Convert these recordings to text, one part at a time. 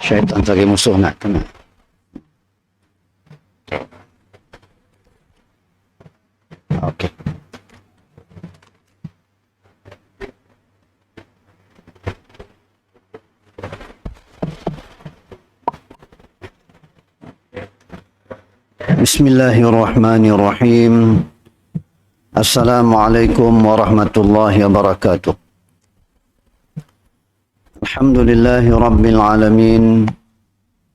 Syaitan sebagai musuh nak kena. Okey. Bismillahirrahmanirrahim. Assalamualaikum warahmatullahi wabarakatuh. Alhamdulillahi rabbil alamin.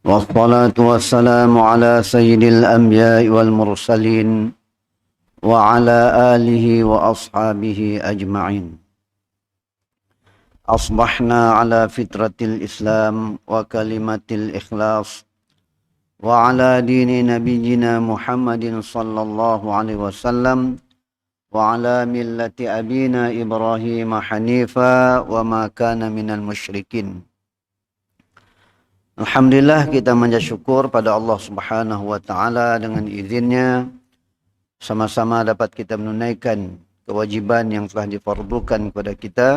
Wassalatu wassalamu ala sayyidil anbiya'i wal mursalin wa ala alihi wa ashabihi ajma'in. Asbahna ala fitratil Islam wa kalimatil ikhlas wa ala dini nabiyyina Muhammadin sallallahu alaihi wasallam wa ala millati abina Ibrahim hanifa wa ma kana minal musyrikin. Alhamdulillah, kita mengucap syukur pada Allah Subhanahu wa taala dengan izinnya sama-sama dapat kita menunaikan kewajiban yang telah difardukan kepada kita,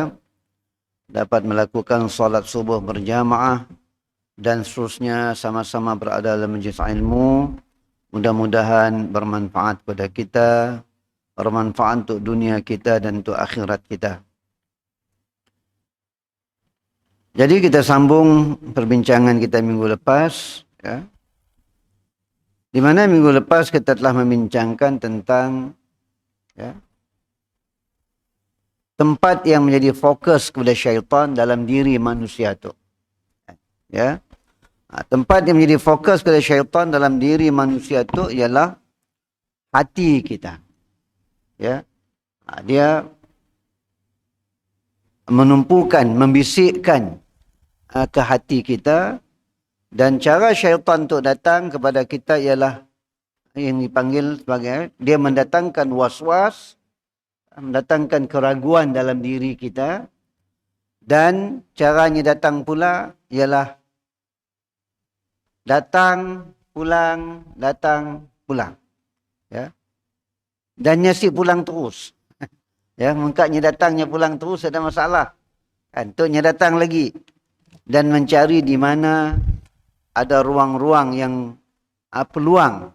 dapat melakukan salat subuh berjamaah dan seterusnya sama-sama berada dalam majlis ilmu. Mudah-mudahan bermanfaat kepada kita, bermanfaat untuk dunia kita dan untuk akhirat kita. Jadi kita sambung perbincangan kita minggu lepas, ya. Di mana minggu lepas kita telah membincangkan tentang, ya, tempat yang menjadi fokus kepada syaitan dalam diri manusia itu. Ya. Tempat yang menjadi fokus kepada syaitan dalam diri manusia itu ialah hati kita. Ya. Dia menumpukan, membisikkan ke hati kita, dan cara syaitan untuk datang kepada kita ialah yang dipanggil sebagai, dia mendatangkan was-was, mendatangkan keraguan dalam diri kita, dan caranya datang pula ialah datang pulang, ya, dan nyasi pulang terus. Ya, mengkaknya datangnya pulang terus ada masalah, kan? Untuknya datang lagi dan mencari di mana ada ruang-ruang yang peluang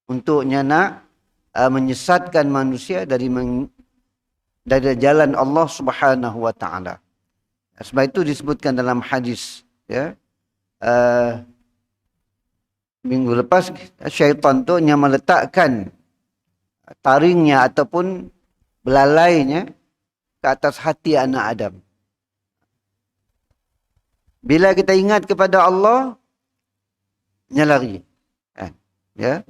untuknya nak menyesatkan manusia dari jalan Allah Subhanahu wa taala. Sebab itu disebutkan dalam hadis, ya, minggu lepas, syaitan tu yang meletakkan taringnya ataupun belalainya ke atas hati anak Adam. Bila kita ingat kepada Allah, nya lari. Ya.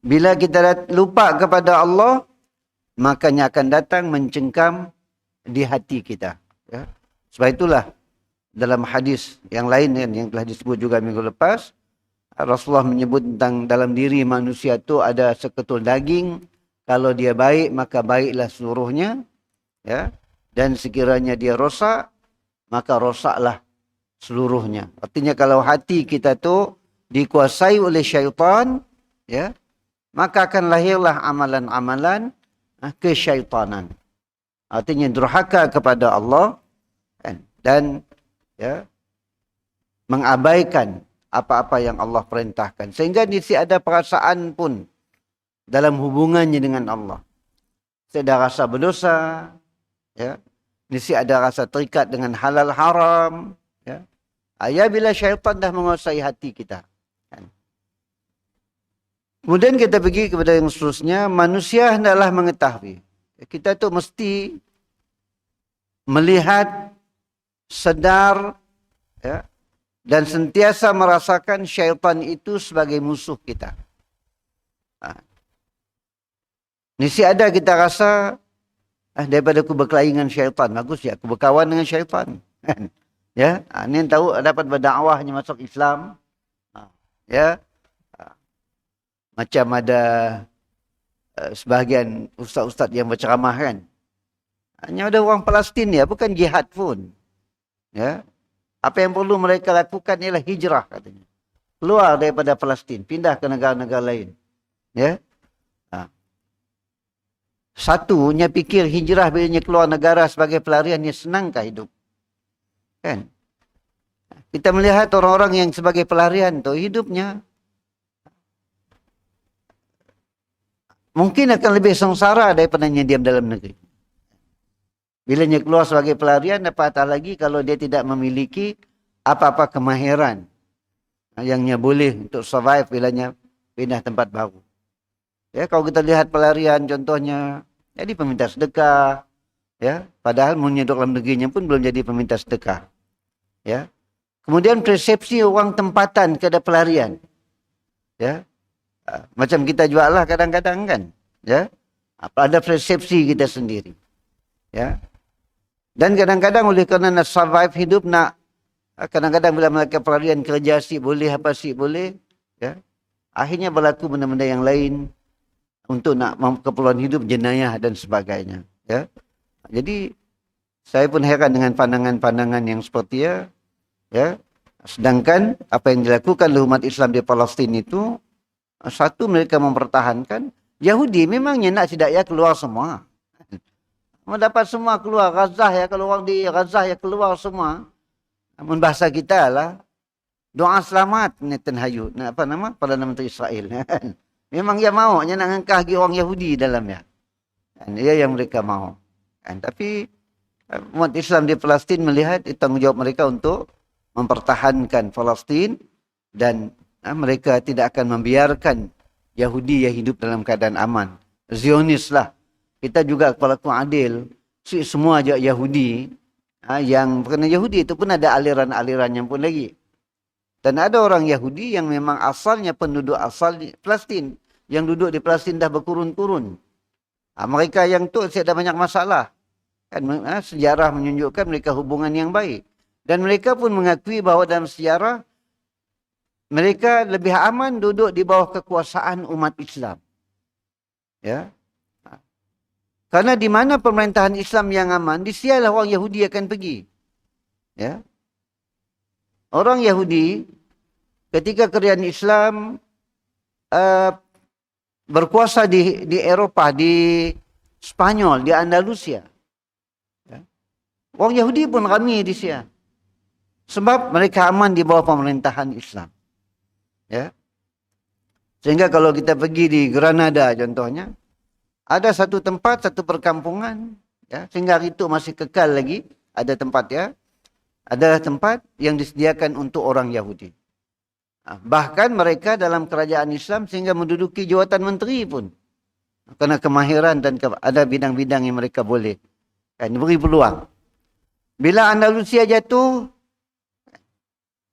Bila kita lupa kepada Allah, makanya akan datang mencengkam di hati kita. Ya. Sebab itulah dalam hadis yang lain yang telah disebut juga minggu lepas, Rasulullah menyebut tentang dalam diri manusia itu ada seketul daging. Kalau dia baik, maka baiklah seluruhnya. Ya. Dan sekiranya dia rosak, maka rosaklah seluruhnya. Artinya kalau hati kita tu dikuasai oleh syaitan, ya, maka akan lahirlah amalan-amalan kesyaitanan. Artinya durhaka kepada Allah, dan, ya, mengabaikan apa-apa yang Allah perintahkan. Sehingga mesti ada perasaan pun dalam hubungannya dengan Allah. Mesti ada rasa berdosa, ya. Mesti ada rasa terikat dengan halal haram, ya. Ya, bila syaitan dah menguasai hati kita. Kemudian kita pergi kepada yang seterusnya, manusia hendaklah mengetahui. Kita tu mesti melihat, sedar, ya, dan sentiasa merasakan syaitan itu sebagai musuh kita. Mesti ada kita rasa, daripada aku berkelahi dengan syaitan, bagus ya aku berkawan dengan syaitan. Ya, ni tahu dapat berdakwahnya masuk Islam. Ya. Macam ada sebahagian ustaz-ustaz yang berceramah, kan. Hanya ada orang Palestin ya, bukan jihad pun. Ya. Apa yang perlu mereka lakukan ialah hijrah, katanya. Keluar daripada Palestin, pindah ke negara-negara lain. Ya. Satunya fikir hijrah bila keluar negara sebagai pelarian, dia senangkah hidup? Kan? Kita melihat orang-orang yang sebagai pelarian tu hidupnya mungkin akan lebih sengsara daripada yang diam dalam negeri. Bila dia keluar sebagai pelarian, apatah lagi kalau dia tidak memiliki apa-apa kemahiran yang dia boleh untuk survive bila dia pindah tempat baru. Ya, kalau kita lihat pelarian contohnya, jadi peminta sedekah, ya, padahal punya dalam negerinya pun belum jadi peminta sedekah. Ya. Kemudian persepsi orang tempatan kepada pelarian. Ya. Macam kita jual lah kadang-kadang kan. Ya. Ada persepsi kita sendiri. Ya. Dan kadang-kadang oleh kerana nak survive hidup, nak kadang-kadang bila mereka pelarian kerja si boleh, apa si boleh, ya. Akhirnya berlaku benda-benda yang lain untuk nak keperluan hidup, jenayah dan sebagainya, ya. Jadi saya pun heran dengan pandangan-pandangan yang seperti ya. Sedangkan apa yang dilakukan oleh umat Islam di Palestin itu, satu, mereka mempertahankan. Yahudi memangnya nak tidak ya keluar semua. Mendapat semua keluar. Gaza ya, kalau orang di Gaza ya keluar semua. Namun bahasa kita lah, doa selamat Netanyahu. Apa nama? Perdana Menteri Israel. Memang dia mau, dia nak ngangkah orang Yahudi dalamnya. Ia yang mereka mau. Tapi umat Islam di Palestin melihat tanggungjawab mereka untuk mempertahankan Palestin dan mereka tidak akan membiarkan Yahudi yang hidup dalam keadaan aman. Zionis lah. Kita juga kepala adil, semua aja Yahudi, yang kerana Yahudi itu pun ada aliran-alirannya pun lagi. Dan ada orang Yahudi yang memang asalnya penduduk asal di Palestin, yang duduk di Palestin dah berkurun-kurun. Mereka yang tu ada banyak masalah. Kan, sejarah menunjukkan mereka hubungan yang baik. Dan mereka pun mengakui bahawa dalam sejarah, mereka lebih aman duduk di bawah kekuasaan umat Islam. Ya. Karena di mana pemerintahan Islam yang aman, di sialah orang Yahudi akan pergi. Ya. Orang Yahudi ketika kerajaan Islam berkuasa di Eropah, di Spanyol, di Andalusia. Ya. Orang Yahudi pun ramai di situ. Sebab mereka aman di bawah pemerintahan Islam. Ya. Sehingga kalau kita pergi di Granada contohnya, ada satu tempat, satu perkampungan, ya, sehingga hari itu masih kekal lagi, ada tempat ya, adalah tempat yang disediakan untuk orang Yahudi. Bahkan mereka dalam kerajaan Islam sehingga menduduki jawatan menteri pun. Kerana kemahiran dan ada bidang-bidang yang mereka boleh. Kan, beri peluang. Bila Andalusia jatuh,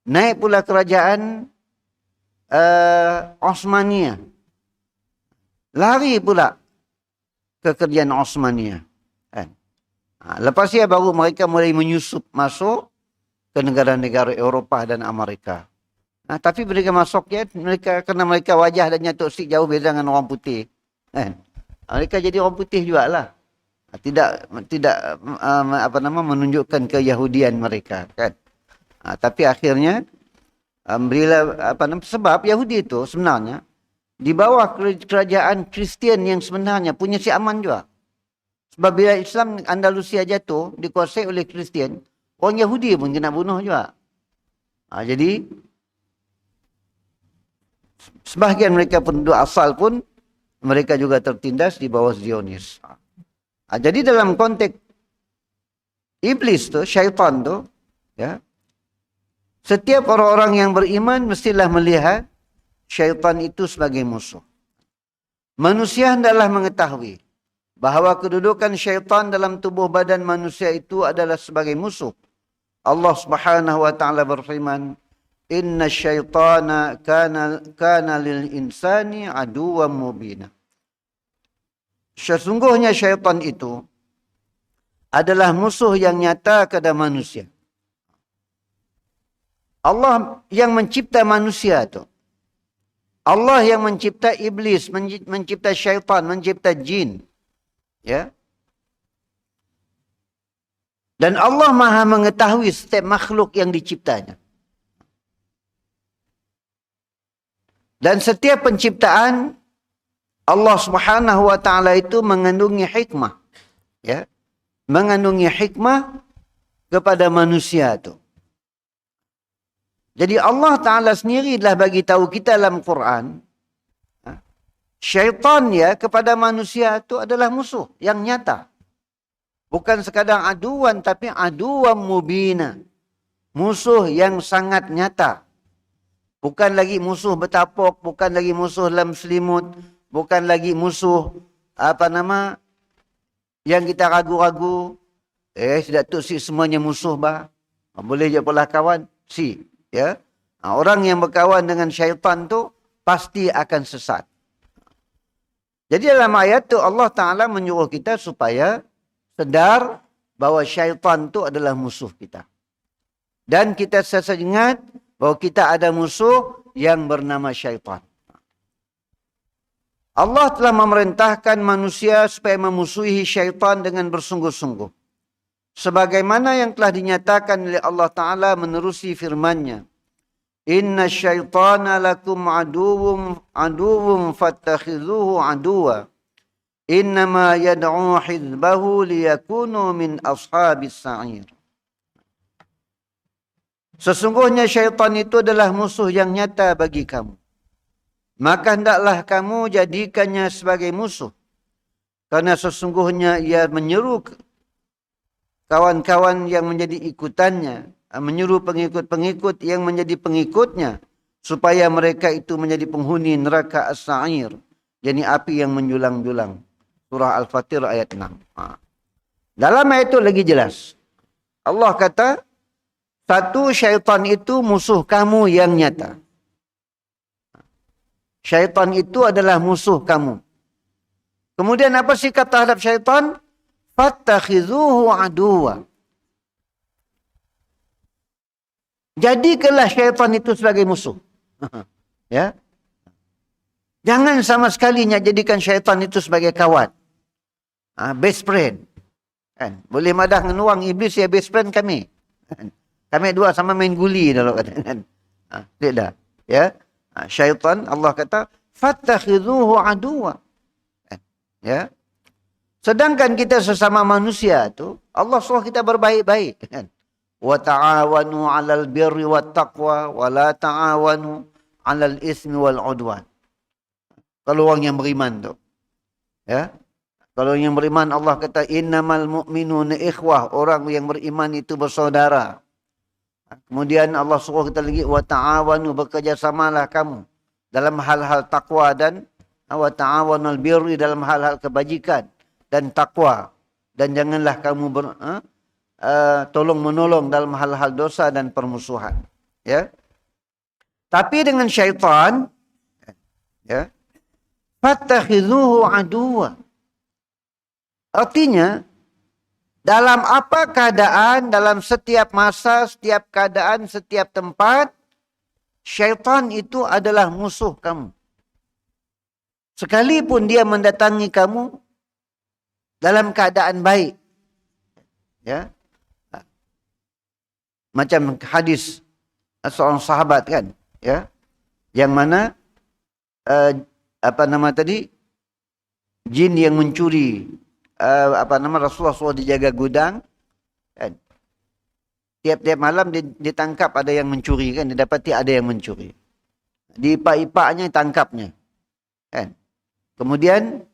naik pula kerajaan Osmania. Lari pula ke kerajaan Osmania. Kan? Lepas ia baru mereka mulai menyusup masuk ke negara-negara Eropah dan Amerika. Tapi mereka masuk ya, kerana mereka wajah dan nyatuk sik jauh beza dengan orang putih. Kan? Mereka jadi orang putih jugalah. Tidak menunjukkan keyahudian mereka. Kan? Tapi akhirnya sebab Yahudi itu sebenarnya di bawah kerajaan Kristian yang sebenarnya punya si aman juga. Sebab bila Islam Andalusia jatuh, dikuasai oleh Kristian, orang Yahudi pun kena bunuh juga. Jadi, sebahagian mereka penduduk asal pun, mereka juga tertindas di bawah Zionis. Jadi dalam konteks iblis tu, syaitan tu, ya, setiap orang-orang yang beriman mestilah melihat syaitan itu sebagai musuh. Manusia hendaklah mengetahui bahawa kedudukan syaitan dalam tubuh badan manusia itu adalah sebagai musuh. Allah Subhanahu wa taala berfirman, "Inna syaitana kana lil insani aduwwan mubina." Sesungguhnya syaitan itu adalah musuh yang nyata kepada manusia. Allah yang mencipta manusia itu. Allah yang mencipta iblis, mencipta syaitan, mencipta jin. Ya. Dan Allah Maha mengetahui setiap makhluk yang diciptanya. Dan setiap penciptaan Allah Subhanahu wa taala itu mengandungi hikmah. Ya. Mengandungi hikmah kepada manusia itu. Jadi Allah Ta'ala sendiri telah bagi tahu kita dalam Quran, syaitan ya kepada manusia itu adalah musuh yang nyata. Bukan sekadar aduan, tapi aduan mubina. Musuh yang sangat nyata. Bukan lagi musuh bertapuk, bukan lagi musuh dalam selimut, bukan lagi musuh yang kita ragu-ragu. Sudah tu si semuanya musuh bah. Boleh je pula kawan si. Ya, orang yang berkawan dengan syaitan tu pasti akan sesat. Jadi dalam ayat tu Allah Ta'ala menyuruh kita supaya sedar bahawa syaitan tu adalah musuh kita. Dan kita selalu ingat bahawa kita ada musuh yang bernama syaitan. Allah telah memerintahkan manusia supaya memusuhi syaitan dengan bersungguh-sungguh. Sebagaimana yang telah dinyatakan oleh Allah Ta'ala menerusi firman-Nya. Inna syaitana lakum aduwum fattakhidhuhu aduwa. Innama yad'u hizbahu liyakunu min ashabis sa'ir. Sesungguhnya syaitan itu adalah musuh yang nyata bagi kamu. Maka hendaklah kamu jadikannya sebagai musuh. Karena sesungguhnya ia menyeru kawan-kawan yang menjadi ikutannya, menyuruh pengikut-pengikut yang menjadi pengikutnya, supaya mereka itu menjadi penghuni neraka as-sa'ir, yakni api yang menjulang-julang. Surah Al-Fatir ayat 6. Dalam ayat itu lagi jelas. Allah kata, satu, syaitan itu musuh kamu yang nyata. Syaitan itu adalah musuh kamu. Kemudian apa sikap terhadap syaitan? Fattakhidhuhu aduwa. Jadikanlah syaitan itu sebagai musuh. Ya. Jangan sama sekali jadikan syaitan itu sebagai kawan. Best friend. Kan? Boleh madah dengan orang iblis ya best friend kami. Kami dua sama main guli dulu kata. Tidak. Ya. Syaitan Allah kata fattakhidhuhu aduwa. Ya. Sedangkan kita sesama manusia tu Allah suruh kita berbaik-baik kan. Wa ta'awanu 'alal birri wat taqwa wa la ta'awanu 'alal ismi wal 'udwan. Kalau orang yang beriman tu. Ya. Kalau yang beriman Allah kata innamal mu'minuna ikhwah, orang yang beriman itu bersaudara. Kemudian Allah suruh kita lagi wa ta'awanu, bekerjasamalah kamu dalam hal-hal takwa dan wa ta'awanul birri dalam hal-hal kebajikan dan takwa, dan janganlah kamu tolong menolong dalam hal-hal dosa dan permusuhan. Ya. Tapi dengan syaitan, ya, fattakhidhuhu aduwa. Artinya dalam apa keadaan, dalam setiap masa, setiap keadaan, setiap tempat, syaitan itu adalah musuh kamu. Sekalipun dia mendatangi kamu dalam keadaan baik. Ya. Macam hadis seorang sahabat kan, ya. Yang mana jin yang mencuri Rasulullah SAW dijaga gudang kan. Tiap-tiap malam ditangkap ada yang mencuri kan, didapati ada yang mencuri. Diipak-ipaknya tangkapnya. Kan. Kemudian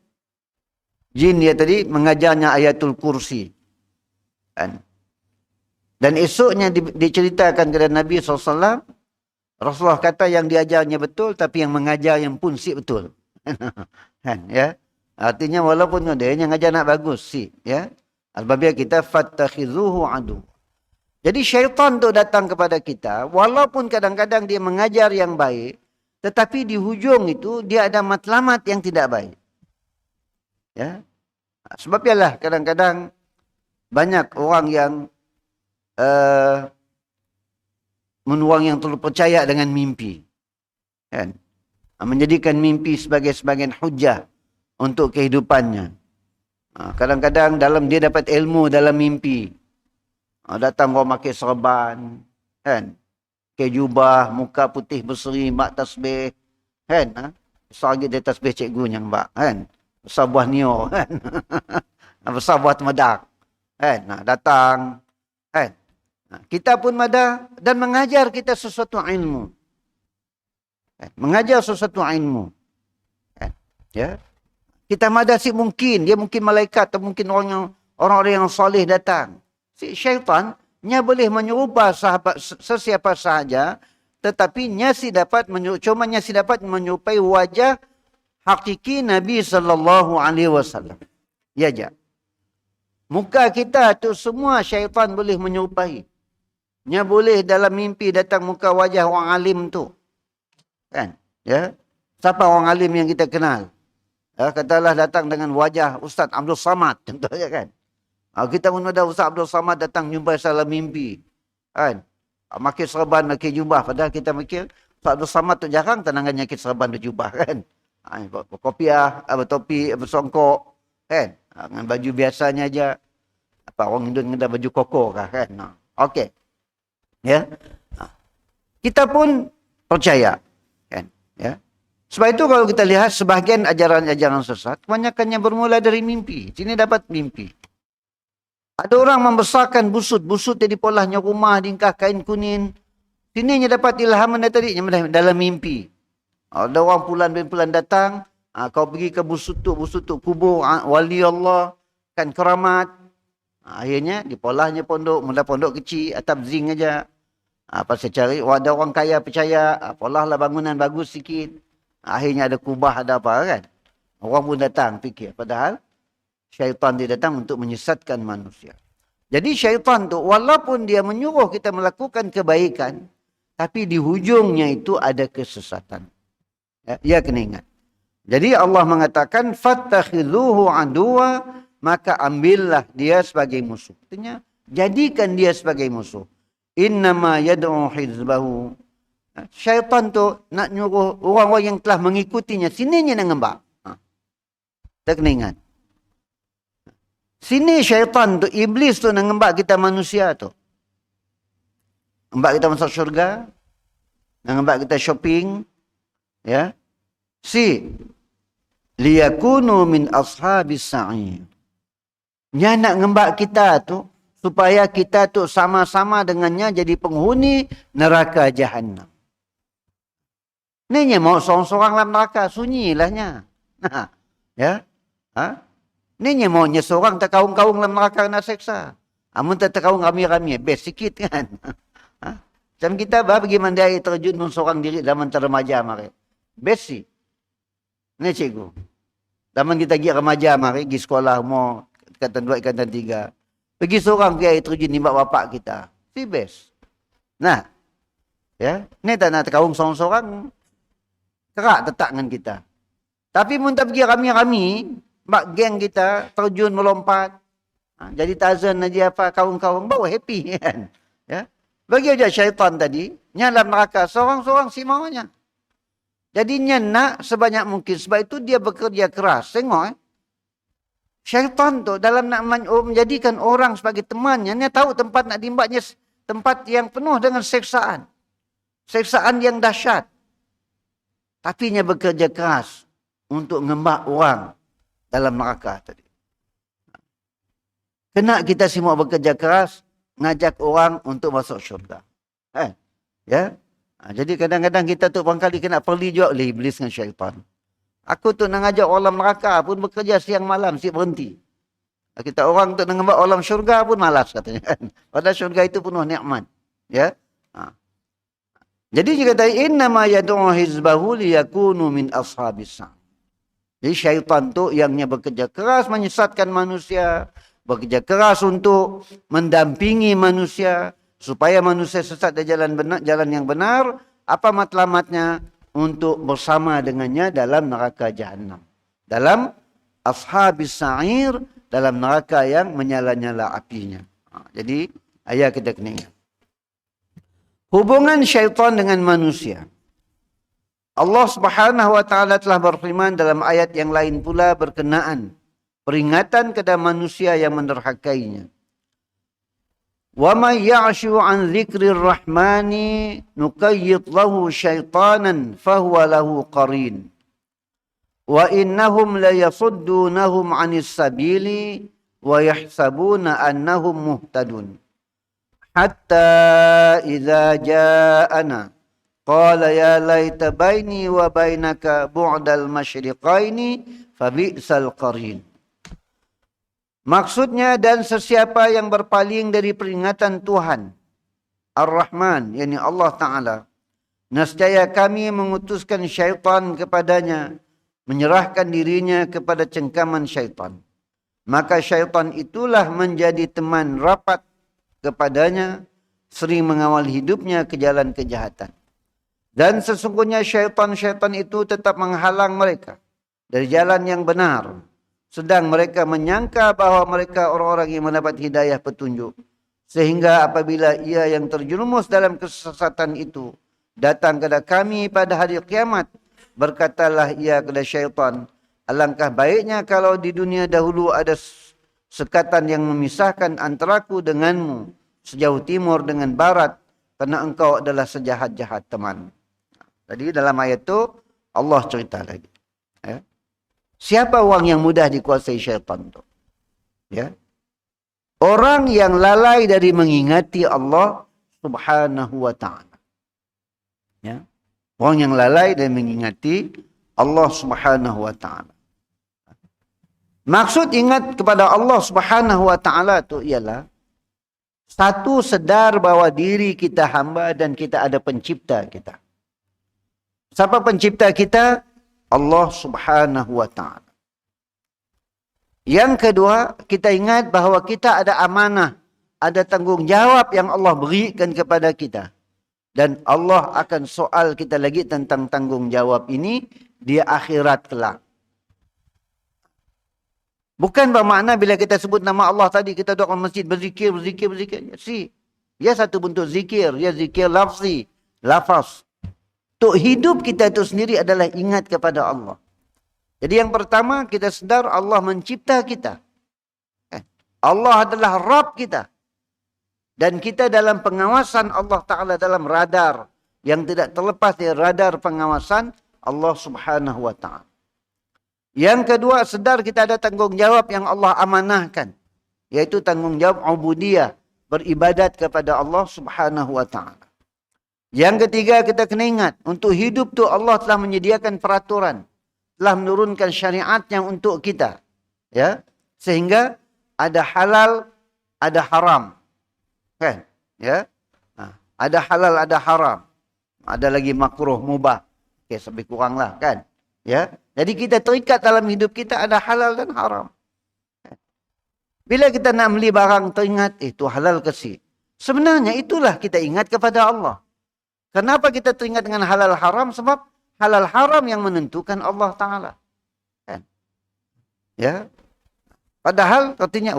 jin dia tadi mengajarnya ayatul kursi. Kan. Dan esoknya diceritakan kepada Nabi SAW. Rasulullah kata yang diajarnya betul, tapi yang mengajar yang pun si betul. Kan, ya. Artinya walaupun dia yang ngajar nak bagus si, ya. Albabia kita fattakhidhuhu adu. Jadi syaitan tu datang kepada kita, walaupun kadang-kadang dia mengajar yang baik, tetapi di hujung itu dia ada matlamat yang tidak baik. Ya. Sebab ialah kadang-kadang banyak orang yang orang yang terlalu percaya dengan mimpi. Kan? Menjadikan mimpi sebagai sebagian hujah untuk kehidupannya. Kadang-kadang dalam dia dapat ilmu dalam mimpi. Datang orang pakai serban, kan? Pakai jubah, muka putih berseri, mak tasbih, kan? Besar lagi dia tasbih cikgunya, mbak, kan? Besar buah nio, kan? Besar buah temedak, kan? Datang, kan? Kita pun ada dan mengajar kita sesuatu ilmu. Mengajar sesuatu ilmu. Ya. Kita madasi mungkin, dia mungkin malaikat atau mungkin orang-orang yang soleh datang. Si syaitan, nya boleh menyerupa sahabat sesiapa sahaja, tetapi nya si dapat menyerupai wajah hakiki Nabi sallallahu alaihi wasallam. Ya ja. Muka kita tu semua syaitan boleh menyerupai. Nya boleh dalam mimpi datang muka wajah orang alim tu. Kan? Ya. Siapa orang alim yang kita kenal? Katalah datang dengan wajah Ustaz Abdul Samad, contohnya kan. Kita pun ada Ustaz Abdul Samad datang jumpa salah mimpi. Kan? Makin serban, makin jubah. Padahal kita mikir, Ustaz Abdul Samad tu jarang tanangan nyakit serban dan jubah kan. Berkopiah, bertopi, bersongkok. Kan? Dengan baju biasanya aja. Apa orang Indon ada baju koko kah kan. Okey. Ya. Kita pun percaya. Kan? Ya. Sebab itu kalau kita lihat sebahagian ajaran-ajaran sesat, kebanyakannya bermula dari mimpi. Sini dapat mimpi. Ada orang membesarkan busut. Busut jadi polahnya rumah, dingkah kain kuning. Sininya dapat ilhaman dari tadi dalam mimpi. Ada orang bulan datang, kau pergi ke busut tu kubur wali Allah, kan keramat. Akhirnya di polahnya pondok, mula pondok kecil, atap zinc aja. Pasal cari, ada orang kaya percaya, polahlah bangunan bagus sikit. Akhirnya ada kubah, ada apa kan. Orang pun datang fikir. Padahal syaitan dia datang untuk menyesatkan manusia. Jadi syaitan tu walaupun dia menyuruh kita melakukan kebaikan. Tapi di hujungnya itu ada kesesatan. Ya kena ingat. Jadi Allah mengatakan fattakhidhuhu aduwa, maka ambillah dia sebagai musuh. Artinya jadikan dia sebagai musuh. Innama yad'u hizbahu. Syaitan tu nak nyuruh orang-orang yang telah mengikutinya. Sininya nak ngembak. Kita kena ingat. Sini syaitan tu, iblis tu nak ngembak kita manusia tu. Ngembak kita masuk syurga. Nak ngembak kita shopping. Ya. Liyakunu min ashabis sa'ir. Dia nak ngembak kita tu, supaya kita tu sama-sama dengannya jadi penghuni neraka Jahannam. Ni mau seorang-seorang dalam neraka, sunyilahnya. Ya. Ni mau seorang terkaung-kaung dalam neraka kena seksa. Amun terkaung rami-rami, best sikit kan. Macam kita pergi mandi air terjun seorang diri zaman terremaja mari. Best sih. Ni cikgu. Zaman kita pergi remaja mari, pergi sekolah mau ikatan 2, ikatan 3. Pergi seorang pergi air terjun ni bapak kita. Si best. Nah. Ya, ni tak nak terkaung seorang-seorang. Kerak tetap dengan kita. Tapi mun tak pergi rami-rami, mak geng kita terjun melompat. Jadi Tarzan aja apa kawan-kawan bawa happy kan. Ya. Bagi aja syaitan tadi, dalam neraka seorang-seorang si maunya. Jadinya nak sebanyak mungkin. Sebab itu dia bekerja keras. Tengok syaitan tu dalam nak menjadikan orang sebagai temannya, dia tahu tempat nak dimbaknya tempat yang penuh dengan seksaan. Seksaan yang dahsyat. Tapi dia bekerja keras untuk ngembak orang dalam neraka tadi. Kena kita semua bekerja keras, ngajak orang untuk masuk syurga. Ya. Jadi kadang-kadang kita tu barangkali kena perli juga oleh iblis dengan syaitan. Aku tu nak ngajak orang neraka pun bekerja siang malam, siap berhenti. Kita orang tu nak ngembak orang syurga pun malas katanya. Padahal syurga itu penuh nikmat. Ya. Jadi jika kata innama yad'u hizbahu liyakunu min ashabis sa'ir. Jadi syaitan tu yangnya bekerja keras menyesatkan manusia, bekerja keras untuk mendampingi manusia supaya manusia sesat dari jalan yang benar. Apa matlamatnya? Untuk bersama dengannya dalam neraka Jahannam. Dalam ashabis sa'ir, dalam neraka yang menyala-nyala apinya. Jadi ayat kita kena ingat. Hubungan syaitan dengan manusia. Allah Subhanahu wa taala telah berfirman dalam ayat yang lain pula berkenaan peringatan kepada manusia yang menderhakainya. Wa may ya'shu 'an dzikrir rahmani nuqayyid lahu syaitanan fahuwa lahu qarin. Wa innahum la yasuddunahum 'anis sabili wa yahsabuna annahum muhtadun. hatta idza ja'ana qala ya laita baini wa bainaka bu'dal masyriqaini fabi'sal qarin. Maksudnya, dan sesiapa yang berpaling dari peringatan Tuhan Ar-Rahman, yakni Allah Ta'ala, nescaya kami mengutuskan syaitan kepadanya, menyerahkan dirinya kepada cengkaman syaitan. Maka syaitan itulah menjadi teman rapat kepadanya, sering mengawal hidupnya ke jalan kejahatan. Dan sesungguhnya syaitan-syaitan itu tetap menghalang mereka dari jalan yang benar. Sedang mereka menyangka bahawa mereka orang-orang yang mendapat hidayah petunjuk. Sehingga apabila ia yang terjerumus dalam kesesatan itu datang kepada kami pada hari kiamat, berkatalah ia kepada syaitan, alangkah baiknya kalau di dunia dahulu ada sekatan yang memisahkan antaraku denganmu, sejauh timur dengan barat, kerana engkau adalah sejahat-jahat teman. Tadi dalam ayat itu Allah cerita lagi. Ya. Siapa orang yang mudah dikuasai syaitan itu? Ya. Orang yang lalai dari mengingati Allah Subhanahu wa ta'ala. Ya. Orang yang lalai dari mengingati Allah Subhanahu wa ta'ala. Maksud ingat kepada Allah Subhanahu wa ta'ala itu ialah satu, sedar bahawa diri kita hamba dan kita ada pencipta kita. Siapa pencipta kita? Allah Subhanahu wa ta'ala. Yang kedua, kita ingat bahawa kita ada amanah, ada tanggungjawab yang Allah berikan kepada kita. Dan Allah akan soal kita lagi tentang tanggungjawab ini di akhirat kelak. Bukan bermakna bila kita sebut nama Allah tadi, kita doa masjid berzikir. Ya satu bentuk zikir, ya zikir lafzi, lafaz. Untuk hidup kita itu sendiri adalah ingat kepada Allah. Jadi yang pertama, kita sedar Allah mencipta kita. Allah adalah Rabb kita. Dan kita dalam pengawasan Allah Ta'ala, dalam radar yang tidak terlepas dari radar pengawasan Allah Subhanahu wa Ta'ala. Yang kedua, sedar kita ada tanggungjawab yang Allah amanahkan, yaitu tanggungjawab ubudiyah, beribadat kepada Allah Subhanahu wa Ta'ala. Yang ketiga, kita kena ingat, untuk hidup tu Allah telah menyediakan peraturan, telah menurunkan syariatnya untuk kita, ya, sehingga ada halal, ada haram, kan, ya, ada halal, ada haram, ada lagi makruh, mubah, okay, lebih kuranglah, kan, ya. Jadi kita terikat dalam hidup kita ada halal dan haram. Bila kita nak beli barang, teringat itu halal ke si. Sebenarnya itulah kita ingat kepada Allah. Kenapa kita teringat dengan halal haram? Sebab halal haram yang menentukan Allah Ta'ala. Kan? Ya. Padahal artinya,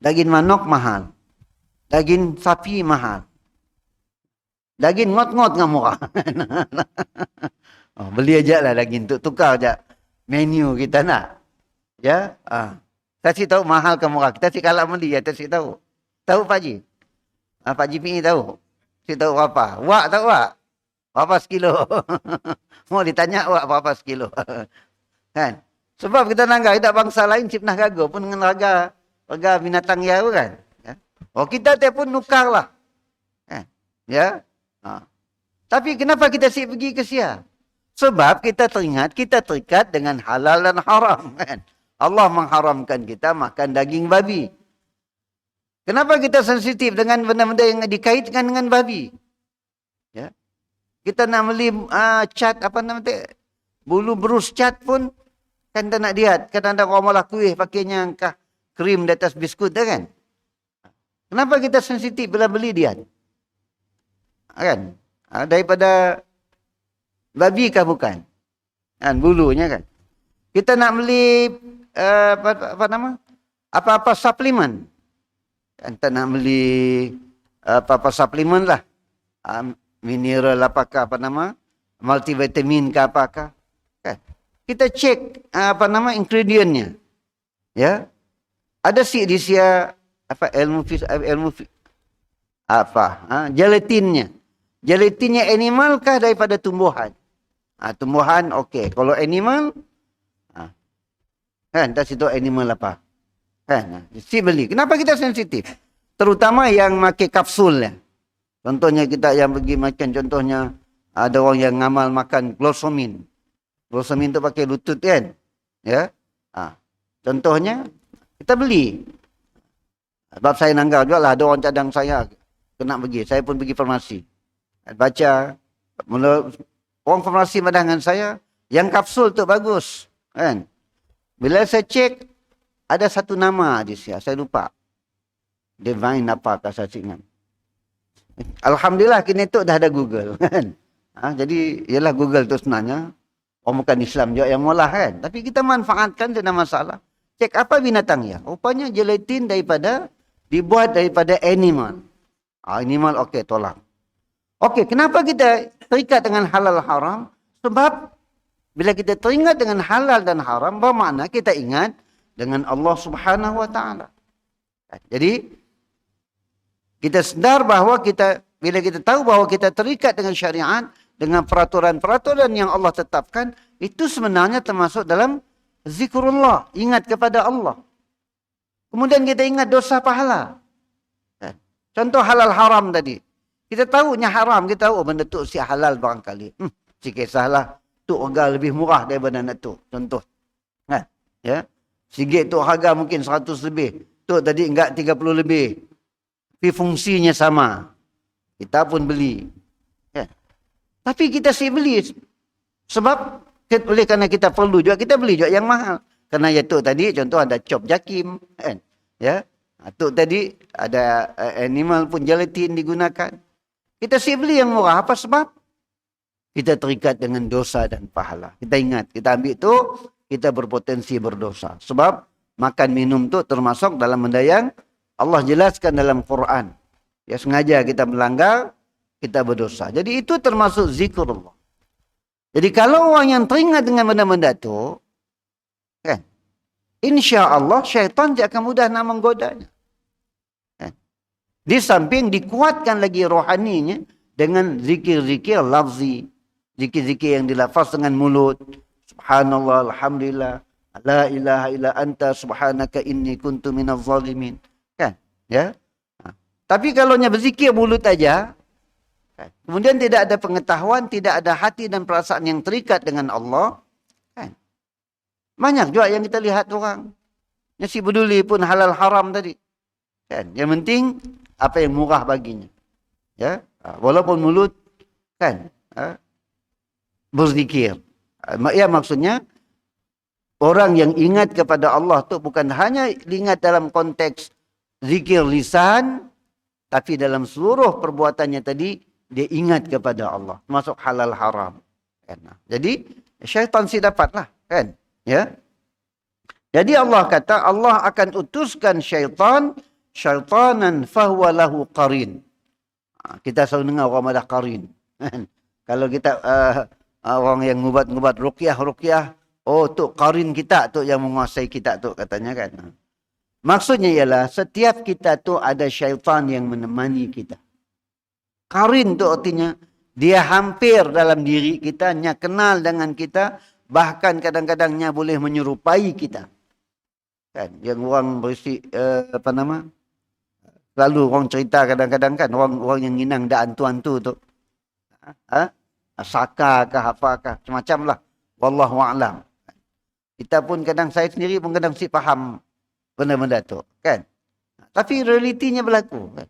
daging manok mahal. Daging sapi mahal. Daging ngot-ngot dengan murah. Beli aja lah daging untuk tukar aja menu kita nak. Ya. Kita sih tahu mahal ke murah. Kita sih kalau beli, kita sih tahu. Tahu Pak Haji? Pak Haji PI tahu? Saya tahu berapa? Wak tahu wak? Berapa sekilo? Mau ditanya wak berapa sekilo? Kan? Sebab kita nanggah tidak bangsa lain cip nah gago pun dengan harga binatang ya kan? Ya? Kita pun nukar lah. Kan? Ya? Tapi kenapa kita pergi ke sia? Sebab kita teringat, kita terikat dengan halal dan haram. Kan? Allah mengharamkan kita makan daging babi. Kenapa kita sensitif dengan benda-benda yang dikaitkan dengan babi? Ya. Kita nak beli cat, apa namanya, bulu berus cat pun, kan tak nak lihat. Kadang ada orang malah kuih pakainya krim di atas biskut, kan? Kenapa kita sensitif bila beli dia? Kan? Daripada babi kah bukan? Kan, bulunya kan? Kita nak beli, apa nama? Apa-apa suplemen. Kita nak beli apa-apa suplemen lah. Mineral apakah, apa nama, multivitamin ke apakah. Kan? Kita cek apa nama ingredientnya. Ya. Ada sih di sia apa ilmu gelatinnya. Gelatinnya animal kah daripada tumbuhan? Tumbuhan okey. Kalau animal kan tak situ animal apa. Kan? Si beli. Kenapa kita sensitif? Terutama yang pakai kapsul ya. Contohnya kita yang pergi makan, contohnya ada orang yang ngamal makan Glucosamine. Glucosamine tu pakai lutut kan. Ya. Contohnya kita beli. Sebab saya nanggar juga lah, ada orang cadang saya kena pergi. Saya pun pergi farmasi. Baca, mula orang farmasi pandangan saya, yang kapsul tu bagus. Kan? Bila saya cek, ada satu nama di sini, saya lupa. Divine apakah saya ingat. Alhamdulillah kini tu dah ada Google. Kan? Jadi, ialah Google tu sebenarnya, orang bukan Islam juga yang ngolah kan. Tapi kita manfaatkan, tidak masalah. Cek apa binatangnya. Rupanya gelatin dibuat daripada animal. Animal, okey, tolak. Okey, kenapa kita terikat dengan halal haram? Sebab bila kita teringat dengan halal dan haram, bermakna kita ingat dengan Allah Subhanahu Wa Taala. Jadi kita sedar bahawa bila kita tahu bahawa kita terikat dengan syariat, dengan peraturan-peraturan yang Allah tetapkan, itu sebenarnya termasuk dalam zikrullah, ingat kepada Allah. Kemudian kita ingat dosa pahala. Contoh halal haram tadi. Kita tahunya haram, kita tahu benda tu si halal barangkali. Si kisahlah, tu harga lebih murah daripada nak tu. Contoh. Ya. Sigit tu harga mungkin 100 lebih. Tu tadi enggak 30 lebih. Tapi fungsinya sama. Kita pun beli. Ya. Tapi kita beli. Sebab oleh kerana kita perlu juga, kita beli juga yang mahal. Kerana ya tu tadi contoh ada cop jakim. Kan? Ya. Tu tadi ada animal pun gelatin digunakan. Kita beli yang murah. Apa sebab? Kita terikat dengan dosa dan pahala. Kita ingat, kita ambil tu, kita berpotensi berdosa. Sebab makan minum tu termasuk dalam benda yang Allah jelaskan dalam Quran. Ya sengaja kita melanggar, kita berdosa. Jadi itu termasuk zikrullah. Jadi kalau orang yang teringat dengan benda-benda tu, kan, insya Allah syaitan dia akan mudah nak menggodanya. Di samping dikuatkan lagi rohaninya dengan zikir-zikir lafzi. Zikir-zikir yang dilafaz dengan mulut. Subhanallah, Alhamdulillah, la ilaha illa anta subhanaka inni kuntu minaz zalimin. Kan? Ya? Tapi kalau hanya berzikir mulut aja, kan? Kemudian tidak ada pengetahuan, tidak ada hati dan perasaan yang terikat dengan Allah. Kan? Banyak juga yang kita lihat orang. Yang si peduli pun halal haram tadi. Kan? Yang penting apa yang murah baginya. Ya, walaupun mulut kan berzikir. Ya maksudnya orang yang ingat kepada Allah tu bukan hanya ingat dalam konteks zikir lisan, tapi dalam seluruh perbuatannya tadi dia ingat kepada Allah, termasuk halal haram. Kan? Jadi syaitan si dapatlah, kan? Ya. Jadi Allah kata Allah akan utuskan syaitanan fahuwa lahu qarin. Kita selalu dengar orang ada qarin. Kalau kita orang yang ngubat-ngubat ruqyah, oh tu qarin kita tu yang menguasai kita tu katanya kan. Maksudnya ialah setiap kita tu ada syaitan yang menemani kita. Qarin tu artinya dia hampir dalam diri kita, nya kenal dengan kita, bahkan kadang-kadangnya boleh menyerupai kita. Kan yang orang berisi lalu orang cerita kadang-kadang kan orang yang nginang dah hantu-hantu tu. Saka kah apakah macam-macam lah. Wallahu a'lam. Kita pun kadang saya sendiri pun kadang si faham benda-benda tu kan. Tapi realitinya berlaku kan.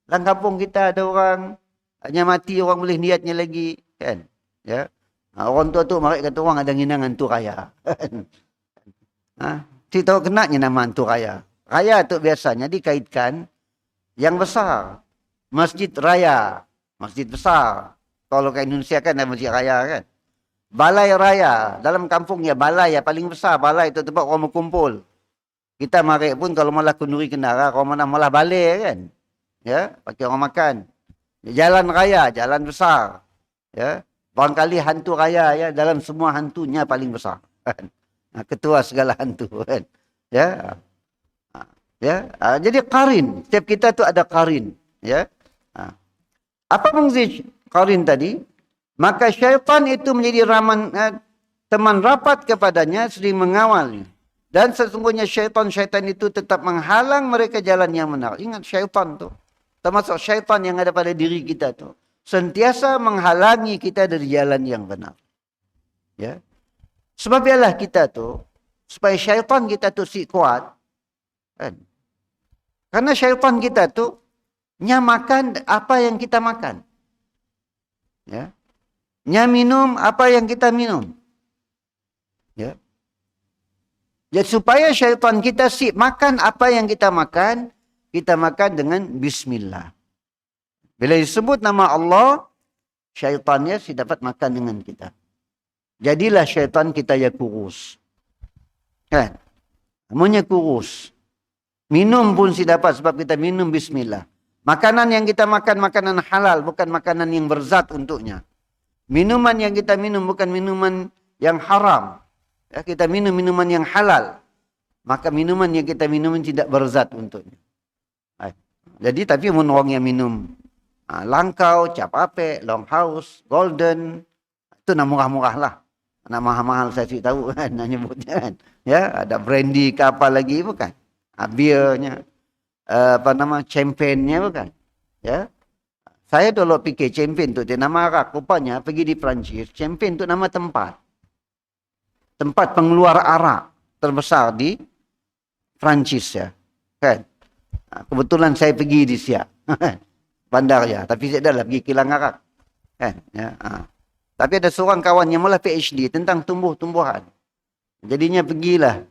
Dalam kampung kita ada orang hanya mati orang boleh niatnya lagi kan. Ya. Orang tua tu mari kata orang ada nginang hantu raya. Si tahu kenanya nama hantu raya. Raya tu biasanya dikaitkan yang besar. Masjid raya. Masjid besar. Kalau kat Indonesia kan ada masjid raya kan. Balai raya. Dalam kampung ya balai ya paling besar. Balai tu tempat orang berkumpul. Kita marik pun kalau malah kenduri kenara. Kalau mana malah balai kan. Ya. Pakai orang makan. Jalan raya. Jalan besar. Ya. Barangkali hantu raya ya. Dalam semua hantunya paling besar. Ketua segala hantu kan. Ya. Ya, jadi qarin. Setiap kita tu ada qarin. Ya. Apa fungsi qarin tadi? Maka syaitan itu menjadi teman rapat kepadanya, sering mengawalnya. Dan sesungguhnya syaitan-syaitan itu tetap menghalang mereka jalan yang benar. Ingat syaitan tu. Termasuk syaitan yang ada pada diri kita tu. Sentiasa menghalangi kita dari jalan yang benar. Ya. Sebab ialah kita tu, supaya syaitan kita tu si kuat. Kan? Karena syaitan kita tu, nya makan apa yang kita makan. Ya. Nya minum apa yang kita minum. Ya. Jadi supaya syaitan kita si makan apa yang kita makan dengan bismillah. Bila disebut nama Allah, syaitannya si dapat makan dengan kita. Jadilah syaitan kita yang kurus. Kan? Namanya kurus. Minum pun si dapat sebab kita minum bismillah. Makanan yang kita makan, makanan halal, bukan makanan yang berzat untuknya. Minuman yang kita minum bukan minuman yang haram. Ya, kita minum minuman yang halal. Maka minuman yang kita minum tidak berzat untuknya. Jadi tapi orang yang minum langkau, cap apek, long house, golden, itu nak murah-murah lah. Nak mahal-mahal saya tidak tahu kan, nak nyebutnya kan. Ya, ada brandy ke apa lagi bukan. Beernya, champagne-nya bukan. Ya. Saya dulu fikir champagne tu nama arak. Rupanya pergi di Perancis, champagne tu nama tempat. Tempat pengeluar arak terbesar di Perancis ya. Kan? Kebetulan saya pergi di Siak. Bandar ya. Tapi saya dah lah pergi kilang arak. Kan? Ya. Tapi ada seorang kawan yang malah PhD tentang tumbuh-tumbuhan. Jadinya pergilah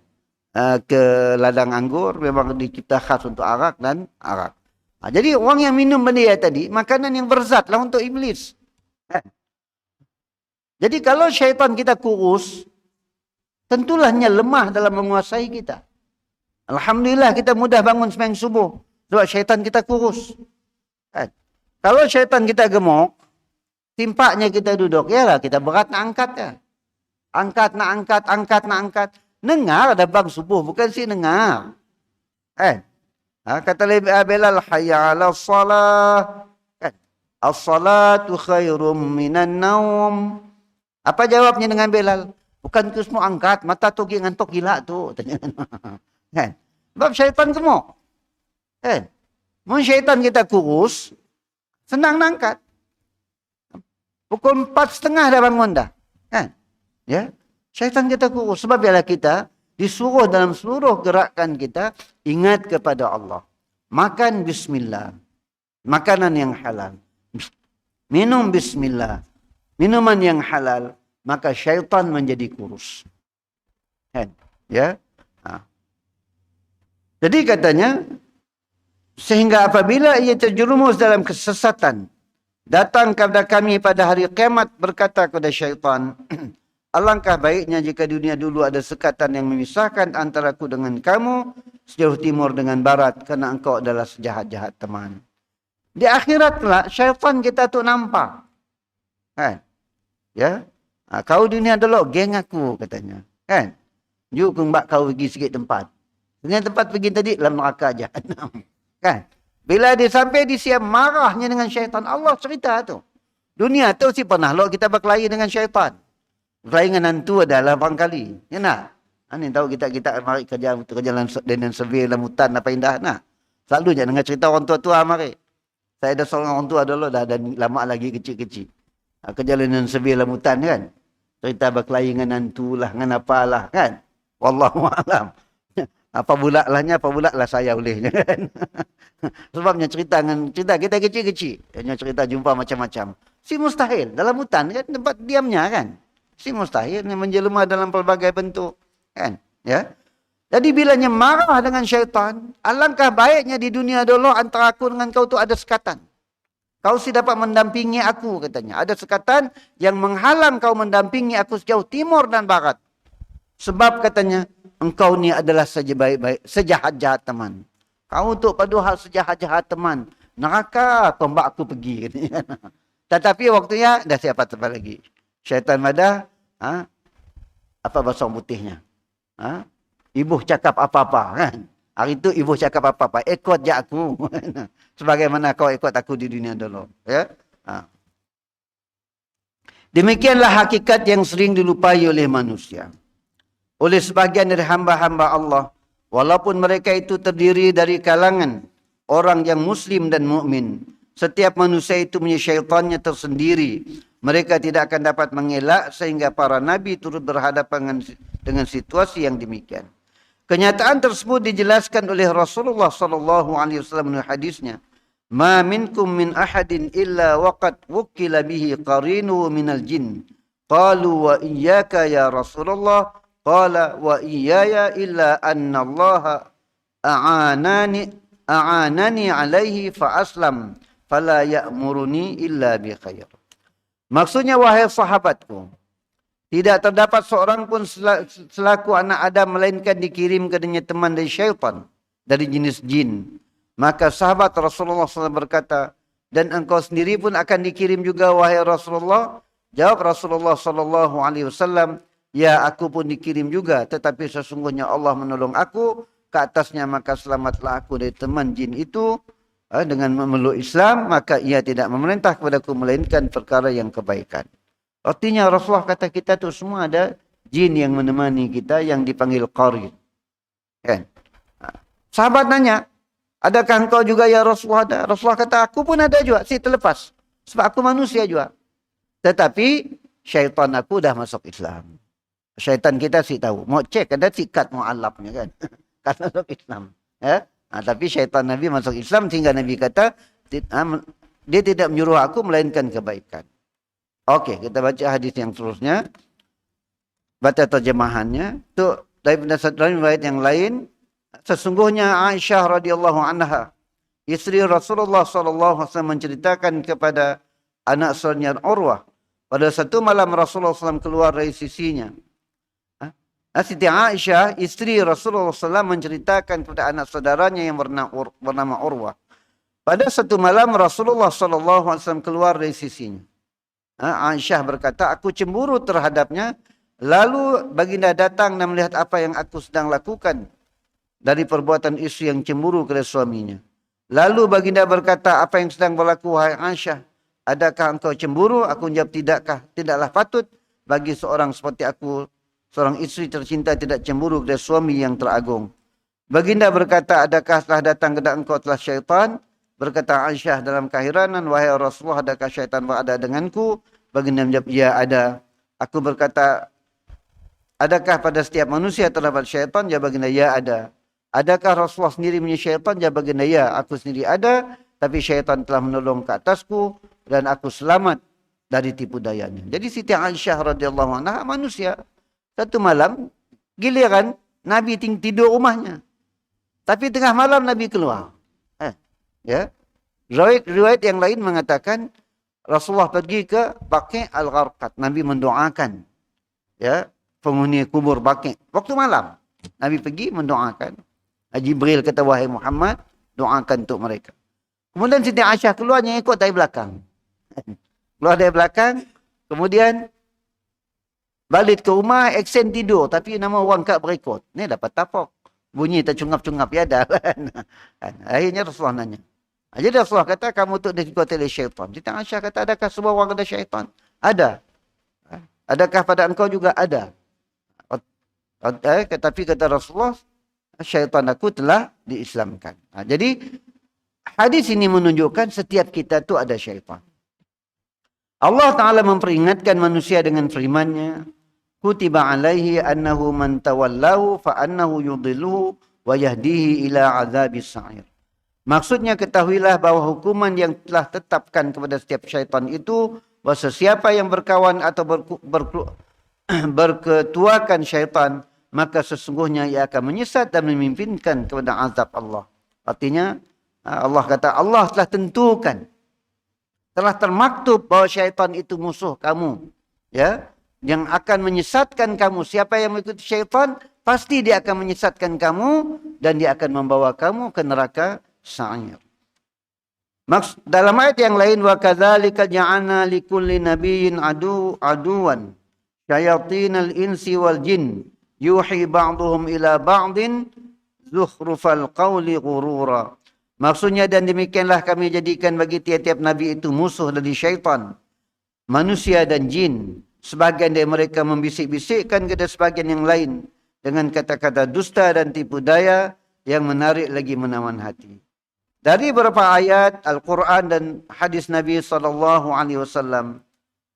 ke ladang anggur. Memang dicipta khas untuk arak dan arak. Jadi orang yang minum benda tadi, makanan yang berzat lah untuk iblis. Kan? Jadi kalau syaitan kita kurus, tentulah dia lemah dalam menguasai kita. Alhamdulillah kita mudah bangun sembahyang subuh. Sebab syaitan kita kurus. Kan? Kalau syaitan kita gemuk, timpaknya kita duduk. Yalah kita berat nak angkat ya. Angkat nak angkat. Dengar ada bang subuh. Bukan si dengar. Kan? Kata Bilal, hayya ala salah. Kan? As-salatu khairum minan naum. Apa jawabnya dengan Bilal? Bukan tu semua angkat, mata tu ngantuk gila tu. Kan? Sebab syaitan gemuk. Kan? Mun syaitan kita kurus, senang nak angkat. Pukul 4:30 dah bangun dah. Kan? Ya? Syaitan kita kurus. Sebab biarlah kita disuruh dalam seluruh gerakan kita, ingat kepada Allah. Makan bismillah. Makanan yang halal. Minum bismillah. Minuman yang halal. Maka syaitan menjadi kurus. Kan? Ya? Jadi katanya, sehingga apabila ia terjerumus dalam kesesatan, datang kepada kami pada hari kiamat berkata kepada syaitan, alangkah baiknya jika dunia dulu ada sekatan yang memisahkan antaraku dengan kamu, sejauh timur dengan barat, kerana engkau adalah sejahat-jahat teman. Di akhirat lah, syaitan kita tu nampak. Kan? Ya? Kau dunia dulu, geng aku katanya. Kan? Jom kembak kau pergi sikit tempat. Dengan tempat pergi tadi, dalam neraka jahanam. Kan? Bila dia sampai di siap marahnya dengan syaitan, Allah cerita tu. Dunia tu si pernah lo kita berkelahi dengan syaitan. Berkelahi dengan hantu adalah 8 kali. Ya nak? Ini tahu kita mari kerja dengan survey lamutan apa indah nak. Selalu je dengan cerita orang tua-tua mari. Saya ada seorang orang tua dulu dah lama lagi kecil-kecil. Kerja dengan survey lamutan kan. Cerita berkelahi dengan hantu lah, dengan apalah kan. Wallahualam. Apa pula lah saya bolehnya kan. Sebabnya cerita kita kecil-kecil. Hanya cerita jumpa macam-macam. Si mustahil dalam hutan kan tempat diamnya kan. Si mustahil yang menjelma dalam pelbagai bentuk kan. Ya. Jadi bilanya marah dengan syaitan, alangkah baiknya di dunia dulu antara aku dengan kau tu ada sekatan. Kau si dapat mendampingi aku katanya. Ada sekatan yang menghalang kau mendampingi aku sejauh timur dan barat. Sebab katanya, engkau ni adalah sejahat-jahat teman. Kau untuk pada hal sejahat-jahat teman. Neraka tombak aku pergi. Tetapi waktunya dah siapa tempat lagi. Syaitan pada, apa bahasa putihnya? Ibu cakap apa-apa kan. Hari itu ibu cakap apa-apa. Ikut je aku. Sebagaimana kau ikut aku di dunia dulu. Ya? Demikianlah hakikat yang sering dilupai oleh manusia. oleh sebahagian dari hamba-hamba Allah, walaupun mereka itu terdiri dari kalangan orang yang muslim dan mukmin. Setiap manusia itu punya syaitannya tersendiri. Mereka tidak akan dapat mengelak sehingga para nabi turut berhadapan dengan situasi yang demikian. Kenyataan tersebut dijelaskan oleh Rasulullah sallallahu alaihi wasallam dalam hadisnya, "Ma minkum min ahadin illa waqad wukila bihi qarinu minal jin." Qalu wa iyyaka ya Rasulullah. Qala wa iyaya illa anna Allah a'anani alaihi fa aslam fala ya'muruni illa bi khair. Maksudnya, wahai sahabatku, tidak terdapat seorang pun selaku anak Adam melainkan dikirim kepadanya teman dari syaitan, dari jenis jin. Maka sahabat Rasulullah SAW berkata, dan engkau sendiri pun akan dikirim juga wahai Rasulullah. Jawab Rasulullah SAW, ya aku pun dikirim juga, tetapi sesungguhnya Allah menolong aku ke atasnya, maka selamatlah aku dari teman jin itu. Dengan memeluk Islam, maka ia tidak memerintah kepadaku melainkan perkara yang kebaikan. Artinya Rasulullah kata kita tu semua ada jin yang menemani kita yang dipanggil qarin. Kan? Sahabat nanya, adakah engkau juga ya Rasulullah? Ada. Rasulullah kata, aku pun ada juga, si terlepas. Sebab aku manusia juga. Tetapi syaitan aku dah masuk Islam. Syaitan kita si tahu. Mau cek ada sikat mu'alafnya kan. Kan masuk Islam. Ya? Tapi syaitan Nabi masuk Islam sehingga Nabi kata, dia tidak menyuruh aku melainkan kebaikan. Okey, kita baca hadis yang seterusnya. Baca terjemahannya. Itu daripada satu riwayat yang lain. Sesungguhnya Aisyah radhiyallahu anha, isteri Rasulullah sallallahu alaihi wasallam, menceritakan kepada anak saudaranya Urwah, pada satu malam Rasulullah SAW keluar dari sisinya. Siti Aisyah, isteri Rasulullah SAW, menceritakan kepada anak saudaranya yang bernama Urwah. Pada satu malam Rasulullah SAW keluar dari sisinya. Aisyah berkata, aku cemburu terhadapnya. Lalu baginda datang dan melihat apa yang aku sedang lakukan dari perbuatan isteri yang cemburu kepada suaminya. Lalu baginda berkata, apa yang sedang berlaku wahai Aisyah? Adakah engkau cemburu? Aku menjawab, tidakkah? Tidaklah patut bagi seorang seperti aku, seorang isteri tercinta, tidak cemburu kepada suami yang teragung. Baginda berkata, adakah telah datang kepada engkau telah syaitan? Berkata Aisyah dalam keheranan, wahai Rasulullah, adakah syaitan berada denganku? Baginda menjawab, ya ada. Aku berkata, adakah pada setiap manusia terdapat syaitan? Jawab baginda, ya ada. Adakah Rasulullah sendiri punya syaitan? Jawab baginda, ya, aku sendiri ada. Tapi syaitan telah menolong ke atasku dan aku selamat dari tipu dayanya. Jadi Siti Aisyah radhiyallahu anha manusia. Satu malam, giliran Nabi tidur rumahnya. Tapi tengah malam Nabi keluar. Ya. Riwayat yang lain mengatakan Rasulullah pergi ke Baqi' al-Gharqad. Nabi mendoakan, ya, penghuni kubur Baqi'. Waktu malam Nabi pergi mendoakan. Jibril kata, wahai Muhammad, doakan untuk mereka. Kemudian Siti Aisyah keluarnya ikut dari belakang. Keluar dari belakang, kemudian balik ke rumah, aksen tidur. Tapi nama orang kat berikut. Ni dapat tapok. Bunyi tercungap-cungap, ya dah. Akhirnya Rasulullah nanya. Jadi Rasulullah kata, kamu tu dikuasai oleh syaitan. Siti Aisyah kata, adakah semua orang ada syaitan? Ada. Adakah pada engkau juga? Ada. Tapi kata Rasulullah, syaitan aku telah diislamkan. Jadi hadis ini menunjukkan setiap kita tu ada syaitan. Allah Ta'ala memperingatkan manusia dengan firman-Nya, kutiba alaihi annahu man tawallahu fa annahu yudhilluhu wa yahdihi ila azabis sa'ir. Maksudnya, ketahuilah bahawa hukuman yang telah tetapkan kepada setiap syaitan itu, bahawa sesiapa yang berkawan atau berketuakan syaitan, maka sesungguhnya ia akan menyesat dan memimpinkan kepada azab Allah. Artinya, Allah kata, Allah telah tentukan, telah termaktub bahawa syaitan itu musuh kamu, ya, yang akan menyesatkan kamu. Siapa yang mengikuti syaitan, pasti dia akan menyesatkan kamu dan dia akan membawa kamu ke neraka sa'ir. Dalam ayat yang lain, wa kadzalika ja'alna likulli nabiyyin aduwan syayatinal insi wal jin yuhi ba'dhum ila ba'din zukhrufal qawli ghurura. Maksudnya, dan demikianlah kami jadikan bagi tiap-tiap nabi itu musuh dari syaitan, manusia dan jin. Sebahagian dari mereka membisik-bisikkan kepada sebahagian yang lain dengan kata-kata dusta dan tipu daya yang menarik lagi menawan hati. Dari beberapa ayat Al-Quran dan hadis Nabi SAW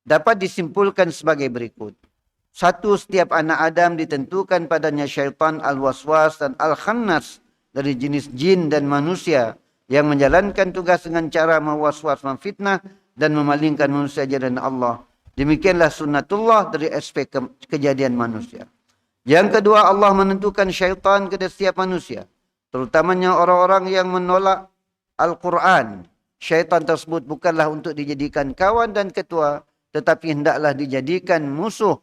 dapat disimpulkan sebagai berikut. Satu, setiap anak Adam ditentukan padanya syaitan al-waswas dan al-khannas dari jenis jin dan manusia yang menjalankan tugas dengan cara mewaswas, memfitnah dan memalingkan manusia jalan Allah. Demikianlah sunnatullah dari aspek kejadian manusia. Yang kedua, Allah menentukan syaitan kepada setiap manusia, terutamanya orang-orang yang menolak Al-Quran. Syaitan tersebut bukanlah untuk dijadikan kawan dan ketua, tetapi hendaklah dijadikan musuh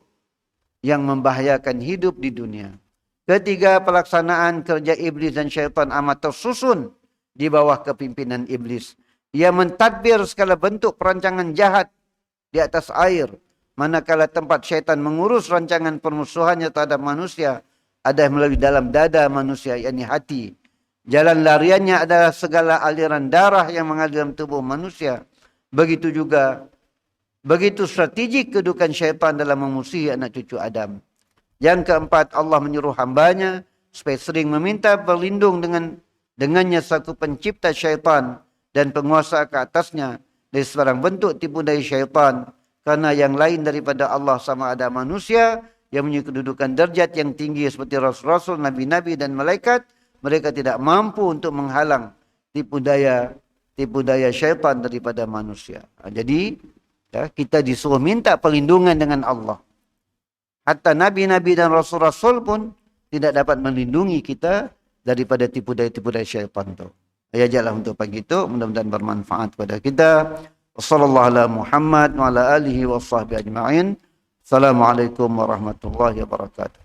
yang membahayakan hidup di dunia. Ketiga, pelaksanaan kerja iblis dan syaitan amat tersusun di bawah kepimpinan iblis. Ia mentadbir segala bentuk perancangan jahat di atas air, manakala tempat syaitan mengurus rancangan permusuhannya terhadap manusia ada melalui dalam dada manusia, yakni hati. Jalan lariannya adalah segala aliran darah yang mengalir dalam tubuh manusia. Begitu strategik kedudukan syaitan dalam memusuhi anak cucu Adam. Yang keempat, Allah menyuruh hambanya supaya sering meminta berlindung dengannya selaku pencipta syaitan dan penguasa ke atasnya dari sebarang bentuk tipu daya syaitan. Karena yang lain daripada Allah sama ada manusia yang mempunyai kedudukan derajat yang tinggi seperti rasul-rasul, nabi-nabi dan malaikat, mereka tidak mampu untuk menghalang tipu daya syaitan daripada manusia. Jadi kita disuruh minta perlindungan dengan Allah. Hatta nabi-nabi dan rasul-rasul pun tidak dapat melindungi kita daripada tipu daya syaitan itu. Ajaklah untuk pagi itu, mudah-mudahan bermanfaat kepada kita. Wassallallahu ala Muhammad wa ala alihi wa sahbihi ajma'in. Assalamualaikum warahmatullahi wabarakatuh.